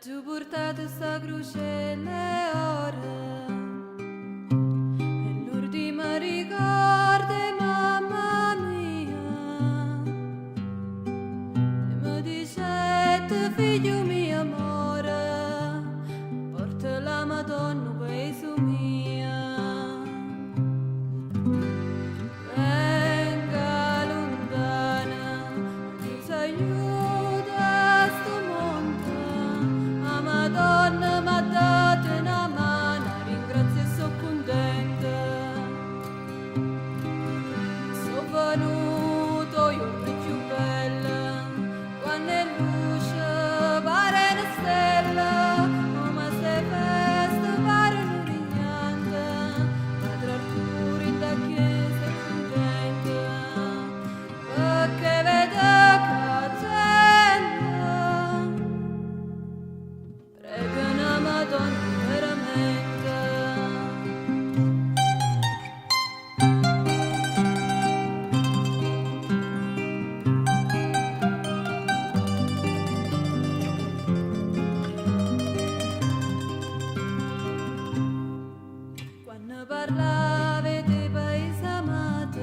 T'ho portato sta croce le ore e l'ultima ricordi, mamma mia, e mi dicette figlio mio amore, porta la Madonna peso mia. Venga lontana, Dio s'aiuta sto mondo, a Madonna m'ha dato una mano, ringrazio e so contenta. So venuto io più bella, quando è luce pare una stella, come se festa pare un rignante, Padre Arturo in da chiesa è contenta, perché vede che prega una Madonna veramente. Quando parlavi dei paesi amati,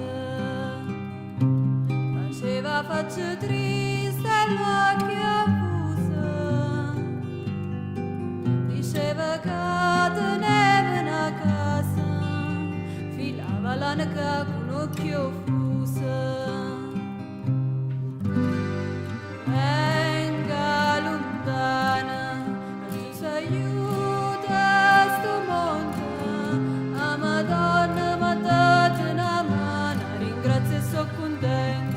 faceva faccia triste e l'occhio affuso, diceva che teneva una casa, filava l'anca con occhio fuso. Venga lontana, Gesù s'aiuta sto mondo, a Madonna m'ha dato una mano, ringrazio e so contenta.